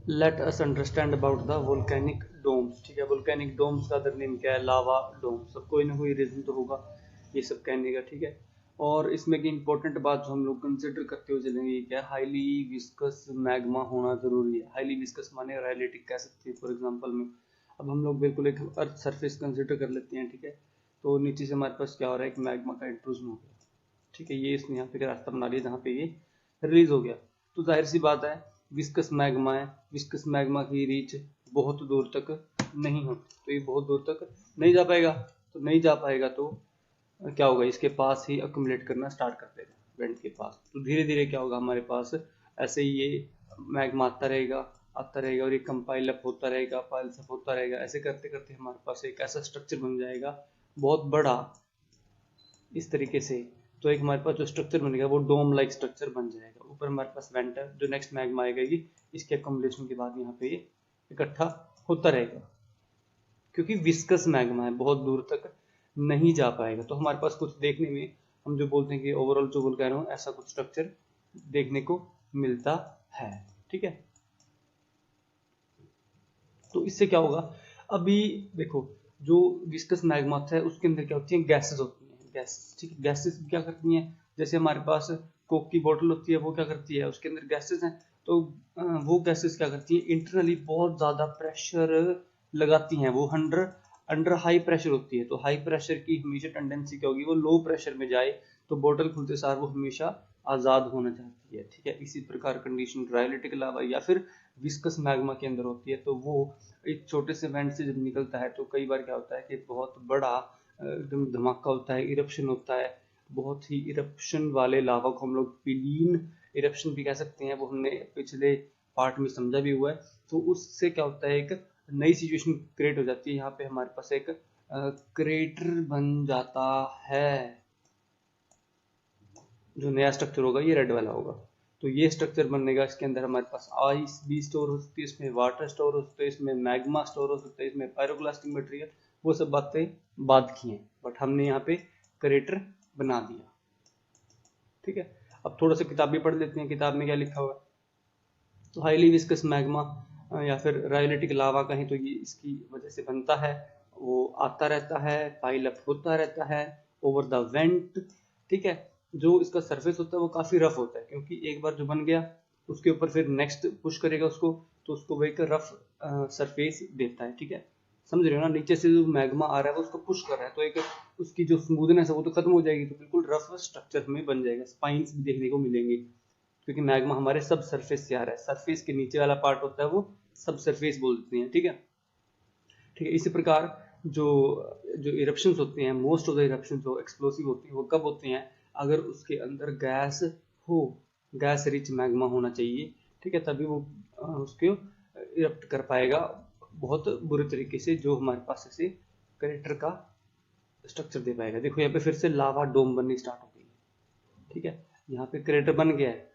Late us understand about the volcanic domes. ठीक है, volcanic Doms का अदर नेम क्या है? लावा डोम। सब कोई ना कोई रीजन तो होगा ये सब कहने का। ठीक है, और इसमें की इंपॉर्टेंट बात जो हम लोग कंसिडर करते हुए चलेंगे ये क्या? हाईली विस्कस मैग्मा होना जरूरी है। हाईली विस्कस माने राइलेटिक कह सकते हैं। फॉर एग्जांपल में अब हम लोग बिल्कुल एक अर्थ सरफेस कंसिडर कर लेते हैं। ठीक है, तो नीचे से हमारे पास क्या हो रहा है? एक मैग्मा का इंट्रूजन हो गया। ठीक है, ये इसने यहाँ पे एक रास्ता बना लिया जहाँ पे ये रिलीज हो गया। तो जाहिर सी बात है विस्कस मैग्मा है, विस्कस मैग्मा की रीच बहुत दूर तक नहीं होती, तो ये बहुत दूर तक नहीं जा पाएगा। तो नहीं जा पाएगा तो क्या होगा? इसके पास ही अक्यूमुलेट करना स्टार्ट कर देगा वेंट के पास। तो धीरे धीरे क्या होगा हमारे पास? ऐसे ही ये मैग्मा आता रहेगा और ये कंपाइल अप होता रहेगा, पाइल अप होता रहेगा। ऐसे करते करते हमारे पास एक ऐसा स्ट्रक्चर बन जाएगा बहुत बड़ा इस तरीके से। तो एक हमारे पास जो स्ट्रक्चर बनेगा वो डोम लाइक स्ट्रक्चर बन जाएगा। ऊपर हमारे पास वेंट है, जो नेक्स्ट मैग्मा आएगा ये इसके अकोमोडेशन के बाद यहाँ पे ये इकट्ठा होता रहेगा। क्योंकि विस्कस मैग्मा है, बहुत दूर तक नहीं जा पाएगा। तो हमारे पास कुछ देखने में हम जो बोलते हैं कि ओवरऑल जो वोल्केनो ऐसा कुछ स्ट्रक्चर देखने को मिलता है। ठीक है, तो इससे क्या होगा? अभी देखो, जो विस्कस मैग्मा है उसके अंदर क्या होती है? गैसेस होती हैं। गैस, ठीक है, गैसेस क्या करती हैं? जैसे हमारे पास कोक की बोतल होती है, वो क्या करती है? उसके अंदर गैसेस हैं। तो वो गैसेस क्या करती हैं? इंटरनली बहुत ज्यादा प्रेशर लगाती हैं। वो अंडर अंडर हाई प्रेशर होती है। तो हाई प्रेशर की हमेशा टेंडेंसी क्या होगी? वो लो प्रेशर में जाए। तो बोतल खुलते सार वो हमेशा आजाद होना चाहती है। ठीक है, इसी प्रकार कंडीशन रायलिटिक लावा या फिर विस्कस मैग्मा के अंदर होती है। तो वो एक छोटे से वेंट से जब निकलता है तो कई बार क्या होता है कि बहुत बड़ा एकदम धमाका होता है, इरप्शन होता है। बहुत ही इरप्शन वाले लावा को हम लोग पिलीन इरप्शन भी कह सकते हैं। वो हमने पिछले पार्ट में समझा भी हुआ है। तो उससे क्या होता है? एक नई सिचुएशन क्रिएट हो जाती है। यहाँ पे हमारे पास एक क्रेटर बन जाता है। जो नया स्ट्रक्चर होगा ये रेड वाला होगा। तो ये स्ट्रक्चर बनने का, इसके अंदर हमारे पास आइस भी स्टोर हो सकती है, इसमें वाटर स्टोर हो सकता है, इसमें मैग्मा स्टोर हो सकता है, इसमें पायरोक्लास्टिक मटेरियल। वो सब बातें बाद की हैं, बट हमने यहाँ पे क्रेटर बना दिया। ठीक है, अब थोड़ा सा किताब भी पढ़ लेते हैं। किताब में क्या लिखा हुआ है? तो हाईली विस्कस मैग्मा या फिर रायोलिटिक लावा कहें तो ये इसकी वजह से बनता है। वो आता रहता है, पाइल अप होता रहता है ओवर द वेंट। ठीक है, जो इसका सरफेस होता है वो काफी रफ होता है, क्योंकि एक बार जो बन गया उसके ऊपर फिर नेक्स्ट पुश करेगा उसको, तो उसको वो एक रफ सरफेस देता है। ठीक है, समझ रहे हो ना? नीचे से जो मैग्मा आ रहा है वो उसको पुश कर रहा है, तो एक उसकी जो स्मूथनेस है वो तो खत्म हो जाएगी। तो बिल्कुल रफ स्ट्रक्चर में बन जाएगा। स्पाइंस भी देखने को मिलेंगे, क्योंकि मैग्मा हमारे सब सरफेस से आ रहा है। सरफेस के नीचे वाला पार्ट होता है वो सब सरफेस बोल देते हैं। ठीक है, ठीक है, इसी प्रकार जो जो इरप्शंस होते हैं, मोस्ट ऑफ द इरप्शन जो एक्सप्लोसिव होती हैं वो कब होते हैं? अगर उसके अंदर गैस हो, गैस रिच मैग्मा होना चाहिए। ठीक है, तभी वो उसको इरप्ट कर पाएगा बहुत बुरे तरीके से, जो हमारे पास ऐसे करेक्टर का स्ट्रक्चर दे पाएगा। देखो यहाँ पे फिर से लावा डोम बननी स्टार्ट हो गई है। ठीक है, यहाँ पे क्रेटर बन गया है,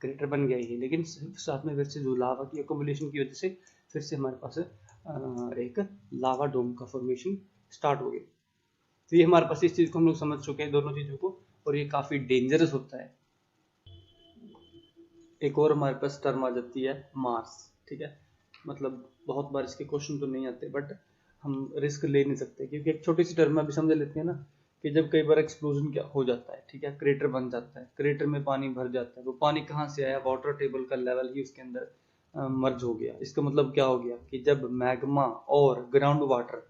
क्रेटर बन गया ही, लेकिन साथ में फिर से जो लावा की अकोमोडेशन की वजह से फिर से हमारे पास एक लावा डोम का फॉर्मेशन स्टार्ट हो गया। तो ये हमारे पास इस चीज को हम लोग समझ चुके हैं, दोनों चीजों को, और ये काफी डेंजरस होता है। एक और हमारे पास टर्म आ जाती है मार्स। ठीक है, मतलब बहुत बार इसके क्वेश्चन तो नहीं आते, बट हम रिस्क ले नहीं सकते, क्योंकि एक छोटी सी टर्म में अभी समझ लेते हैं ना कि जब कई बार एक्सप्लोजन क्या हो जाता है, ठीक है, क्रेटर बन जाता है, क्रेटर में पानी भर जाता है। वो पानी कहाँ से आया? वाटर टेबल का लेवल ही उसके अंदर मर्ज हो गया। इसका मतलब क्या हो गया कि जब मैग्मा और ग्राउंड वाटर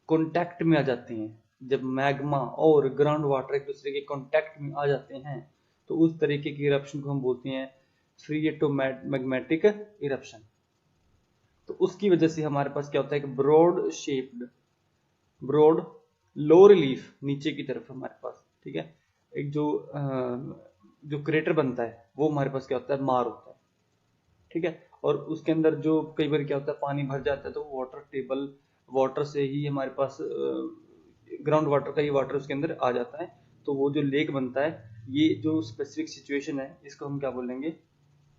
कॉन्टैक्ट में आ जाते हैं, जब मैग्मा और ग्राउंड वाटर एक दूसरे के कॉन्टैक्ट में आ जाते हैं, तो उस तरीके की इरप्शन को हम बोलते हैं फ्रीएटोमैग्मेटिक इरप्शन। तो उसकी वजह से हमारे पास क्या होता है? एक ब्रॉड शेप्ड, ब्रॉड लो रिलीफ नीचे की तरफ हमारे पास। ठीक है, एक जो क्रेटर बनता है वो हमारे पास क्या होता है? मार होता है। ठीक है, और उसके अंदर जो कई बार क्या होता है? पानी भर जाता है, तो वाटर टेबल वाटर से ही हमारे पास ग्राउंड वाटर का ही वाटर उसके अंदर आ जाता है। तो वो जो लेक बनता है, ये जो स्पेसिफिक सिचुएशन है इसको हम क्या बोलेंगे?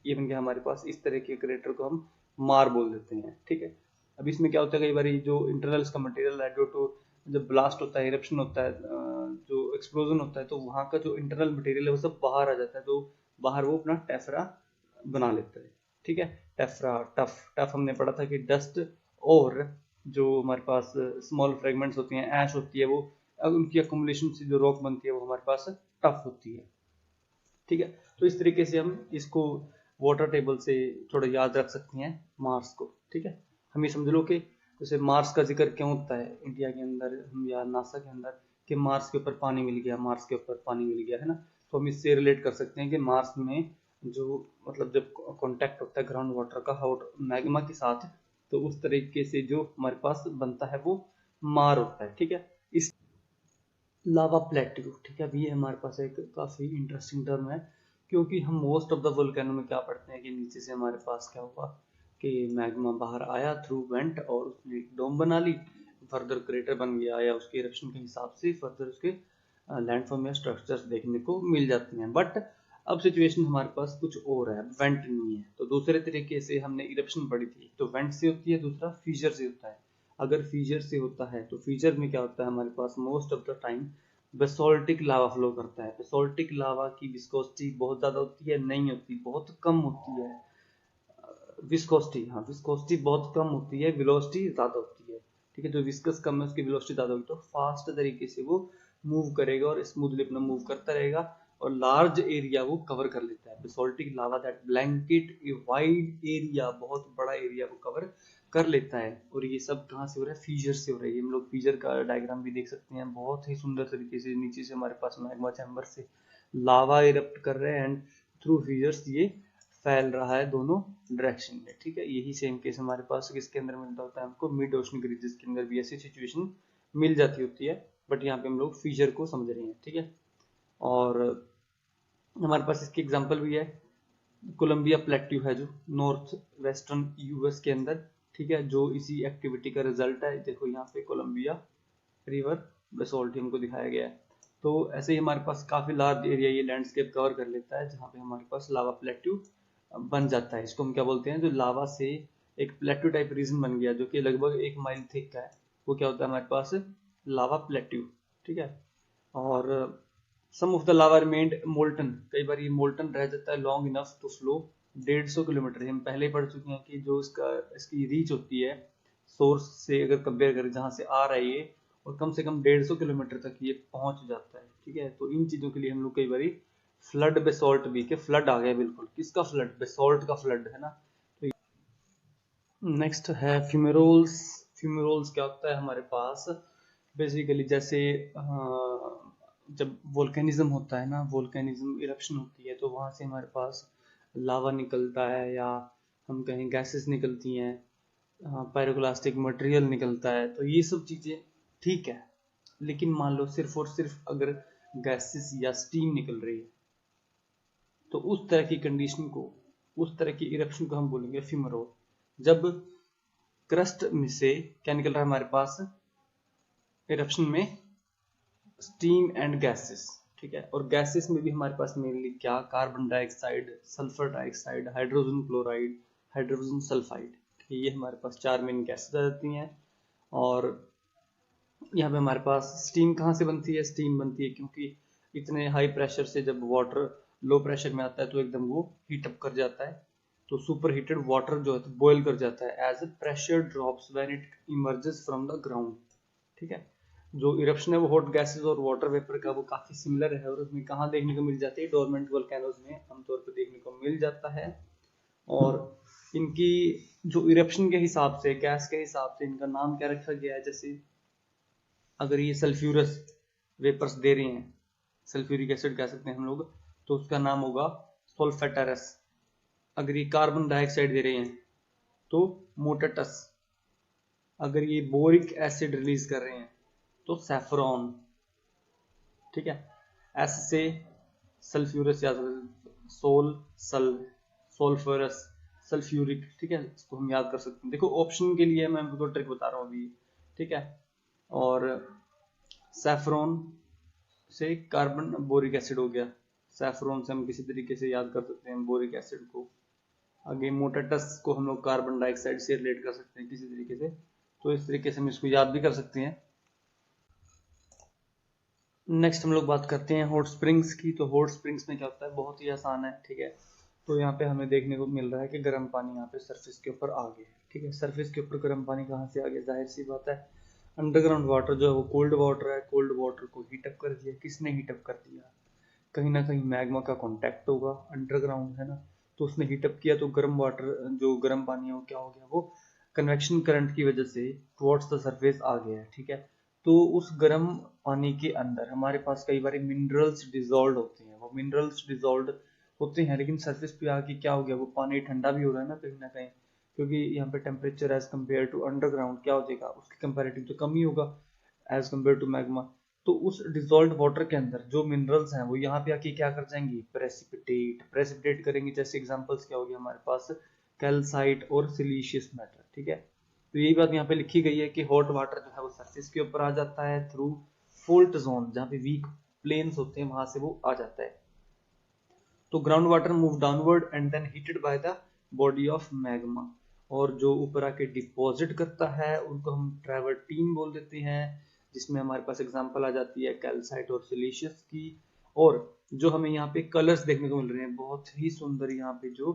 ये बन गया हमारे पास, इस तरह के क्रेटर को हम मार बोल देते हैं। ठीक है, अब इसमें क्या होता है? कई बार जो इंटरनल का मटेरियल है, ड्यू टू जब ब्लास्ट होता है, इरप्शन होता है, जो एक्सप्लोजन होता है, तो वहाँ का जो इंटरनल मटेरियल है वो सब बाहर आ जाता है। तो बाहर वो अपना टेफरा बना लेता है। ठीक है। टेफ्रा, टफ, टफ हमने पढ़ा था कि डस्ट और जो हमारे पास स्मॉल फ्रेगमेंट्स होती हैं, ऐश होती है, वो उनकी अकुमुलेशन से जो रॉक बनती है वो हमारे पास टफ होती है। ठीक है, तो इस तरीके से हम इसको वाटर टेबल से थोड़ा याद रख सकते हैं मार्स को। ठीक है, हम ये समझ लो कि जैसे मार्स का जिक्र क्यों होता है इंडिया के अंदर हम या नासा के अंदर, कि मार्स के ऊपर पानी मिल गया, मार्स के ऊपर पानी मिल गया, है ना। तो हम इससे रिलेट कर सकते हैं कि मार्स में जो मतलब जब कांटेक्ट होता है ग्राउंड वाटर का हॉट मैग्मा के साथ, तो उस तरीके से जो हमारे पास बनता है वो मार होता है। ठीक है, इस लावा प्लेट्यू, ठीक है, अभी ये हमारे पास एक काफ़ी इंटरेस्टिंग टर्म है, क्योंकि हम मोस्ट ऑफ द वोल्केनो में क्या पढ़ते हैं कि नीचे से हमारे पास क्या हुआ कि मैग्मा बाहर आया थ्रू वेंट और उसने एक डोम बना ली, फर्दर क्रेटर बन गया, या उसके इरप्शन के हिसाब से फर्दर उसके लैंडफॉर्म या स्ट्रक्चर्स देखने को मिल जाती हैं। बट अब सिचुएशन हमारे पास कुछ और है, वेंट नहीं है। तो दूसरे तरीके से हमने इरप्शन पढ़ी थी, तो वेंट से होती है, दूसरा फीचर से होता है। अगर फीचर से होता है तो फीचर में क्या होता है हमारे पास most of the time basaltic lava flow करता है। बेसोल्टिक लावा की विस्कोसिटी बहुत ज्यादा होती है, नहीं होती, बहुत कम होती है। विस्कोसिटी, हाँ विस्कोसिटी बहुत कम होती है, वेलोसिटी ज्यादा होती है। ठीक है, जो विस्कस कम है उसकी वेलोसिटी ज्यादा होगी, तो फास्ट तरीके से वो मूव करेगा और स्मूथली अपना मूव करता रहेगा और लार्ज एरिया वो कवर कर लेता है। Basaltic lava that blanket a wide area, बहुत बड़ा एरिया वो कवर कर लेता है। और ये सब कहाँ से हो रहा है, फीजर से हो रहा है। ये हम लोग फीजर का डायग्राम भी देख सकते हैं, बहुत ही सुंदर तरीके से नीचे से हमारे पास मैग्मा चैम्बर से लावा इरप्ट कर रहे हैं एंड थ्रू फीजर्स ये फैल रहा है दोनों डायरेक्शन में। ठीक है, यही सेम केस हमारे पास किसके अंदर मिलता होता है हमको, मिड ओशन रीजन के अंदर भी ऐसी सिचुएशन मिल जाती होती है, बट यहाँ पे हम लोग फीचर को समझ रहे हैं। ठीक है, और हमारे पास इसकी एग्जांपल भी है, कोलंबिया प्लेट्यू है जो नॉर्थ वेस्टर्न यूएस के अंदर। ठीक है, जो इसी एक्टिविटी का रिजल्ट है। देखो यहाँ पे कोलंबिया रिवर बेसोल्ट हमको दिखाया गया है। तो ऐसे ही हमारे पास काफी लार्ज एरिया ये लैंडस्केप कवर कर लेता है, जहाँ पे हमारे पास लावा प्लेट्यू बन जाता है। इसको हम क्या बोलते हैं, जो लावा से एक प्लेट्यू टाइप रीजन बन गया जो कि लगभग 1 माइल थिक का है, वो क्या होता है हमारे पास लावा प्लेट्यू। ठीक है, और some of the lava remained molten, कई बार ये मोल्टन रह जाता है long enough to flow 150 kilometre. हम पहले ही पढ़ चुके हैं कि जो इसकी रीच होती है सोर्स से अगर कंपेयर करें जहां से आ रहा है ये, और कम से कम 150 किलोमीटर तक ये पहुंच जाता है। ठीक है, तो इन चीजों के लिए हम लोग कई बार फ्लड बेसोल्ट भी, के फ्लड आ गया, बिल्कुल किसका फ्लड, बेसोल्ट का फ्लड, है ना। तो नेक्स्ट है फ्यूमेरोल्स। फ्यूमेरोल्स क्या होता है हमारे पास, बेसिकली जैसे जब वोल्केनिज्म होता है ना, वोल्केनिज्म इरप्शन होती है, तो वहां से हमारे पास लावा निकलता है, या हम कहें गैसेस निकलती हैं, पायरोक्लास्टिक मटेरियल निकलता है। तो ये सब चीजें ठीक है, लेकिन मान लो सिर्फ और सिर्फ अगर गैसेस या स्टीम निकल रही है, तो उस तरह की कंडीशन को, उस तरह की इरप्शन को हम बोलेंगे फ्यूमेरोल। जब क्रस्ट में से क्या निकल रहा है हमारे पास इरप्शन में, स्टीम एंड गैसेस। ठीक है, और गैसेस में भी हमारे पास मेनली क्या, carbon dioxide, sulphur dioxide, hydrogen chloride, hydrogen sulphide. ये हमारे पास 4 मेन गैसेस आ जाती हैं। और यहाँ पे हमारे पास स्टीम कहाँ से बनती है, स्टीम बनती है क्योंकि इतने हाई प्रेशर से जब वाटर लो प्रेशर में आता है तो एकदम वो हीट अप कर जाता है, तो सुपर हीटेड वाटर जो है तो बॉयल कर जाता है as a pressure drops when it emerges from the ground. ठीक है, जो इरप्शन है वो हॉट गैसेस और वाटर वेपर का वो काफी सिमिलर है, और उसमें कहाँ देखने को मिल जाती है, डोरमेंट वोल्केनोज में आमतौर पर देखने को मिल जाता है। और इनकी जो इरप्शन के हिसाब से, गैस के हिसाब से इनका नाम क्या रखा गया है, जैसे अगर ये सल्फ्यूरस वेपर्स दे रही हैं, सल्फ्यूरिक एसिड कह सकते हैं हम लोग, तो उसका नाम होगा सोल्फेटरस। अगर ये कार्बन डाइऑक्साइड दे रहे हैं तो मोटेटस। अगर ये बोरिक एसिड रिलीज कर रहे हैं तो सैफरॉन। ठीक है, एस से सल्फ्यूरस या सोल सल, सोल्फरस, सल्फ्यूरिक। ठीक है, इसको हम याद कर सकते हैं। देखो ऑप्शन के लिए मैं आपको ट्रिक बता रहा हूँ अभी। ठीक है, और सैफरॉन से कार्बन बोरिक एसिड हो गया, सैफरॉन से हम किसी तरीके से याद कर सकते हैं बोरिक एसिड को। आगे मोटेटस को हम लोग कार्बन डाइऑक्साइड से रिलेट कर सकते हैं किसी तरीके से, तो इस तरीके से हम इसको याद भी कर सकते हैं। नेक्स्ट हम लोग बात करते हैं हॉट स्प्रिंग्स की। तो हॉट स्प्रिंग्स में क्या होता है, बहुत ही आसान है। ठीक है, तो यहाँ पे हमें देखने को मिल रहा है कि गर्म पानी यहाँ पे सरफेस के ऊपर आ गया है। ठीक है, सरफेस के ऊपर गर्म पानी कहाँ से आ गया, जाहिर सी बात है अंडरग्राउंड वाटर जो है वो कोल्ड वाटर है, कोल्ड वाटर को हीटअप कर दिया। किसने हीटअप कर दिया, कहीं ना कहीं मैग्मा का कांटेक्ट होगा, अंडरग्राउंड है ना, तो उसने हीटअप किया तो गर्म वाटर जो गर्म पानी है वो क्या हो गया, वो कन्वेक्शन करंट की वजह से टुवर्ड्स द सरफेस आ गया है। ठीक है, तो उस गर्म पानी के अंदर हमारे पास कई बार मिनरल्स डिजोल्व होते हैं, वो मिनरल्स डिजोल्व होते हैं लेकिन सरफेस पे आके क्या हो गया, वो पानी ठंडा भी हो रहा है ना कहीं, क्योंकि यहाँ पे temperature as compare to underground क्या हो जाएगा, उसके कंपेरेटिव तो कम ही होगा एज कम्पेयर टू मैग्मा। तो उस डिजोल्व वाटर के अंदर जो मिनरल्स हैं वो यहाँ पे आके क्या कर जाएंगे, प्रेसिपिटेट करेंगे। जैसे एग्जांपल्स क्या होगी हमारे पास, कैल्साइट और सिलीशियस मैटर। ठीक है, तो यही बात यहाँ पे लिखी गई है कि हॉट वाटर जो है वो सरफेस के ऊपर आ जाता है थ्रू फोल्ट जोन, जहाँ पे वीक प्लेन्स होते हैं वहां से वो आ जाता है। तो ground water move downward and then heated by the body of magma, और जो ऊपर आके डिपॉजिट करता है उनको हम ट्रैवर्टीन बोल देते हैं, जिसमें हमारे पास एग्जांपल आ जाती है कैल्साइट और सिलीशियस की। और जो हमें यहाँ पे कलर्स देखने को मिल रहे हैं, बहुत ही सुंदर यहाँ पे जो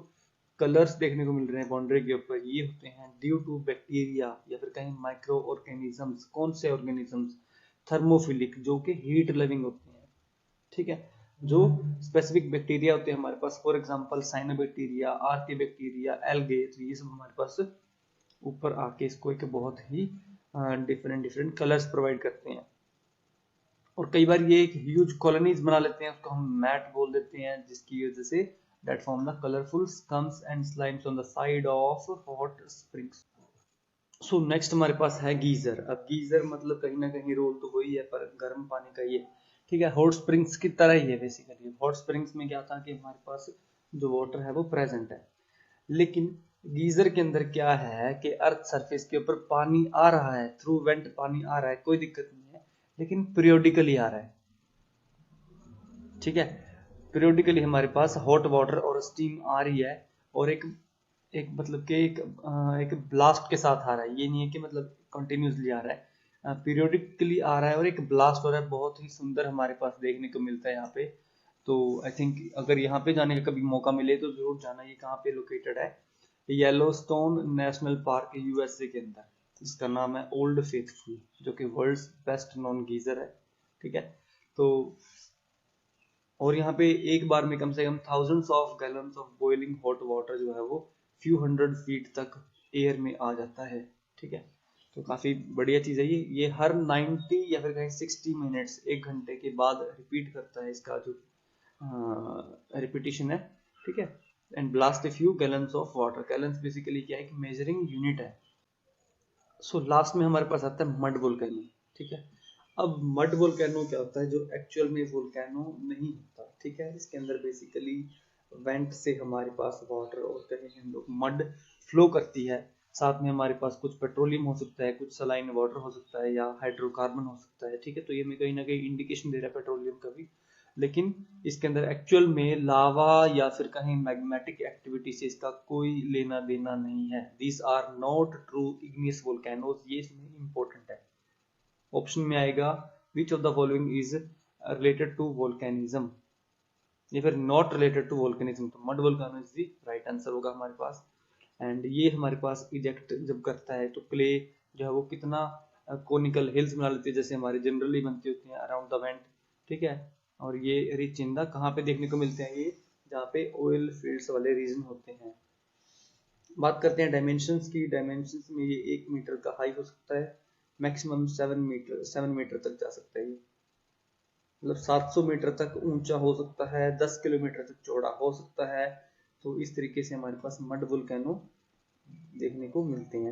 कलर्स देखने को मिल रहे हैं बाउंड्री के ऊपर, ये होते हैं ड्यू टू बैक्टीरिया या फिर कहीं माइक्रो ऑर्गेनिजम्स। कौन से ऑर्गेनिजम्स, थर्मोफिलिक, जो कि हीट लविंग होते हैं। ठीक है, जो स्पेसिफिक बैक्टीरिया होते हैं हमारे पास, for example cyanobacteria, archaebacteria, algae, तो ये सब हमारे पास ऊपर आके इसको एक बहुत ही डिफरेंट डिफरेंट कलर्स प्रोवाइड करते हैं। और कई बार ये एक ह्यूज कॉलोनीज बना लेते हैं, उसको हम मैट बोल देते हैं, जिसकी वजह से that form the colourful scums and slimes on the side of hot springs. So next हमारे पास है गीजर। अब गीजर मतलब कहीं ना कहीं रोल तो वही है पर गर्म पानी का ये। ठीक है, हॉट स्प्रिंग्स की तरह ही है बेसिकली। हॉट स्प्रिंग्स में क्या था कि हमारे पास जो वाटर है वो प्रेजेंट है, लेकिन गीजर के अंदर क्या है कि अर्थ सरफेस के ऊपर पानी आ रहा है, थ्रू वेंट पानी आ रहा है, कोई दिक्कत नहीं है, लेकिन पीरियोडिकली आ रहा है। ठीक है, पीरियोडिकली हमारे पास हॉट वाटर और स्टीम आ रही है, और एक एक मतलब कि एक ब्लास्ट के साथ आ रहा है। ये नहीं है कि मतलब कंटिन्यूसली आ रहा है, पीरियोडिकली आ रहा है और एक ब्लास्ट हो रहा है। बहुत ही सुंदर हमारे पास देखने को मिलता है यहाँ पे। तो आई थिंक अगर यहाँ पे जाने का कभी मौका मिले तो जरूर जाना। ये कहाँ पे लोकेटेड है, येलोस्टोन नेशनल पार्क यूएसए के अंदर, जिसका नाम है ओल्ड फेथफुल, जो कि वर्ल्ड्स बेस्ट नॉन गीजर है। ठीक है, तो और यहाँ पे एक बार में कम से कम thousands of gallons of boiling hot water जो है वो फ्यू हंड्रेड फीट तक एयर में आ जाता है। ठीक है, तो काफी बढ़िया चीज है ये हर 90 या फिर कहीं 60 मिनट्स, एक घंटे के बाद रिपीट करता है इसका जो रिपीटिशन है। ठीक है, and blast a few gallons of water. Gallons basically क्या है कि मेजरिंग यूनिट है। सो लास्ट में हमारे पास आता है मड वोल्केनो। ठीक है, अब मड वोल्केनो क्या होता है, जो एक्चुअल में वोल्केनो नहीं होता। ठीक है, इसके अंदर बेसिकली वेंट से हमारे पास वाटर और कहीं हम लोग मड फ्लो करती है। साथ में हमारे पास कुछ पेट्रोलियम हो सकता है, कुछ सलाइन वाटर हो सकता है, या हाइड्रोकार्बन हो सकता है। ठीक है, तो ये हमें कहीं ना कहीं इंडिकेशन दे रहा है पेट्रोलियम का भी, लेकिन इसके अंदर एक्चुअल में लावा या फिर कहीं मैग्मेटिक एक्टिविटी से इसका कोई लेना देना नहीं है। These are not true igneous volcanoes, ये इसमें इंपॉर्टेंट है। ऑप्शन में आएगा which of the following is related to volcanism, या फिर नॉट रिलेटेड टू वोल्केनिज्म, तो mud volcano is the right answer होगा हमारे पास। एंड ये हमारे पास इजेक्ट जब करता है तो क्ले जो है वो कितना कोनिकल हिल्स बना लेती है, जैसे हमारी जनरली बनती होती हैं अराउंड द वेंट। ठीक है, और ये रिच इन द कहाँ पे देखने को मिलते हैं, ये जहाँ पे ऑयल फील्ड्स वाले रीजन होते हैं। बात करते हैं डायमेंशंस की। डायमेंशंस में ये 1 मीटर का हाई हो सकता है, मैक्सिमम 7 मीटर तक जा सकता है। ये मतलब 700 मीटर तक ऊंचा हो सकता है, 10 किलोमीटर तक चौड़ा हो सकता है। तो इस तरीके से हमारे पास मड वोल्केनो देखने को मिलते हैं।